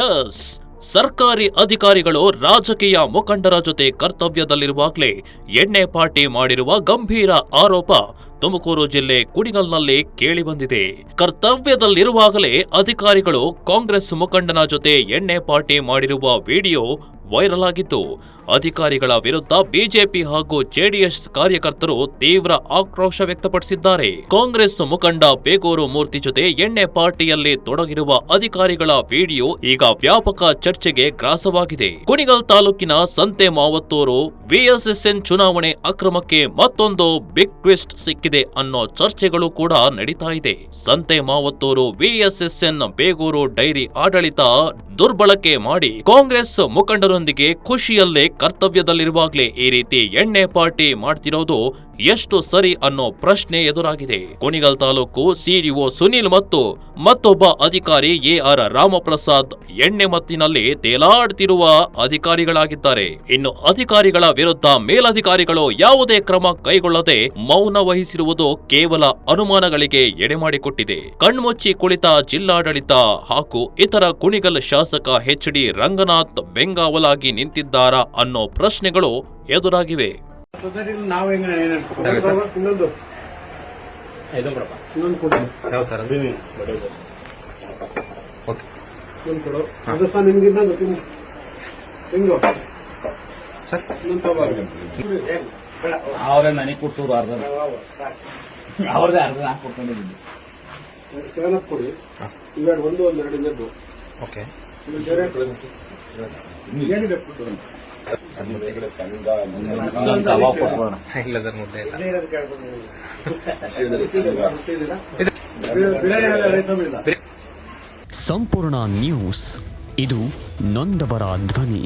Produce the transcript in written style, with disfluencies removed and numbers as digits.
S, ಸರ್ಕಾರಿ ಅಧಿಕಾರಿಗಳು ರಾಜಕೀಯ ಮುಖಂಡರ ಜೊತೆ ಕರ್ತವ್ಯದಲ್ಲಿರುವಾಗಲೇ ಎಣ್ಣೆ ಪಾರ್ಟಿ ಮಾಡಿರುವ ಗಂಭೀರ ಆರೋಪ ತುಮಕೂರು ಜಿಲ್ಲೆ ಕುಣಿಗಲ್ನಲ್ಲಿ ಕೇಳಿಬಂದಿದೆ. ಕರ್ತವ್ಯದಲ್ಲಿರುವಾಗಲೇ ಅಧಿಕಾರಿಗಳು ಕಾಂಗ್ರೆಸ್ ಮುಖಂಡನ ಜೊತೆ ಎಣ್ಣೆ ಪಾರ್ಟಿ ಮಾಡಿರುವ ವಿಡಿಯೋ ವೈರಲ್ ಆಗಿದ್ದು, ಅಧಿಕಾರಿಗಳ ವಿರುದ್ಧ ಬಿಜೆಪಿ ಹಾಗೂ ಜೆಡಿಎಸ್ ಕಾರ್ಯಕರ್ತರು ತೀವ್ರ ಆಕ್ರೋಶ ವ್ಯಕ್ತಪಡಿಸಿದ್ದಾರೆ. ಕಾಂಗ್ರೆಸ್ ಮುಖಂಡ ಬೇಗೂರು ಮೂರ್ತಿ ಜೊತೆ ಎಣ್ಣೆ ಪಾರ್ಟಿಯಲ್ಲಿ ತೊಡಗಿರುವ ಅಧಿಕಾರಿಗಳ ವಿಡಿಯೋ ಈಗ ವ್ಯಾಪಕ ಚರ್ಚೆಗೆ ಗ್ರಾಸವಾಗಿದೆ. ಕುಣಿಗಲ್ ತಾಲೂಕಿನ ಸಂತೆ ಮಾವತ್ತೂರು ವಿಎಸ್ಎಸ್ಎನ್ ಚುನಾವಣೆ ಅಕ್ರಮಕ್ಕೆ ಮತ್ತೊಂದು ಬಿಗ್ ಟ್ವಿಸ್ಟ್ ಸಿಕ್ಕಿದೆ ಅನ್ನೋ ಚರ್ಚೆಗಳು ಕೂಡ ನಡೀತಾ ಇದೆ. ಸಂತೆ ಮಾವತ್ತೂರು ವಿಎಸ್ಎಸ್ಎನ್ ಬೇಗೂರು ಡೈರಿ ಆಡಳಿತ ದುರ್ಬಳಕೆ ಮಾಡಿ ಕಾಂಗ್ರೆಸ್ ಮುಖಂಡರೊಂದಿಗೆ ಖುಷಿಯಲ್ಲೇ ಕರ್ತವ್ಯದಲ್ಲಿರುವಾಗಲೇ ಈ ರೀತಿ ಎಣ್ಣೆ ಪಾರ್ಟಿ ಮಾಡ್ತಿರೋದು ಎಷ್ಟು ಸರಿ ಅನ್ನೋ ಪ್ರಶ್ನೆ ಎದುರಾಗಿದೆ. ಕುಣಿಗಲ್ ತಾಲೂಕು ಸಿಡಿಒ ಸುನೀಲ್ ಮತ್ತು ಮತ್ತೊಬ್ಬ ಅಧಿಕಾರಿ ಎಆರ್ ರಾಮಪ್ರಸಾದ್ ಎಣ್ಣೆ ಮತ್ತಿನಲ್ಲಿ ತೇಲಾಡ್ತಿರುವ ಅಧಿಕಾರಿಗಳಾಗಿದ್ದಾರೆ. ಇನ್ನು ಅಧಿಕಾರಿಗಳ ವಿರುದ್ಧ ಮೇಲಧಿಕಾರಿಗಳು ಯಾವುದೇ ಕ್ರಮ ಕೈಗೊಳ್ಳದೆ ಮೌನ ವಹಿಸಿರುವುದು ಕೇವಲ ಅನುಮಾನಗಳಿಗೆ ಎಡೆಮಾಡಿಕೊಟ್ಟಿದೆ. ಕಣ್ಮುಚ್ಚಿ ಕುಳಿತ ಜಿಲ್ಲಾಡಳಿತ ಹಾಗೂ ಇತರ ಕುಣಿಗಲ್ ಶಾಸಕ ಎಚ್.ಡಿ. ರಂಗನಾಥ್ ಬೆಂಗಾವಲಾಗಿ ನಿಂತಿದ್ದಾರಾ ಅನ್ನೋ ಪ್ರಶ್ನೆಗಳು ಎದುರಾಗಿವೆ. ಅವರೇ ನನಗೆ ಕೊಡ್ಸೋರು ಅರ್ಧ ಅವ್ರದೇ ಅರ್ಧ ನಾನು ಕೊಡ್ಕೊಂಡಿದ್ದೀನಿ. ಕೊಡಿ ಇವೆರಡು ಒಂದು ಎರಡು ಓಕೆ ಸಂಪೂರ್ಣ ನ್ಯೂಸ್, ಇದು ನೊಂದವರ ಧ್ವನಿ.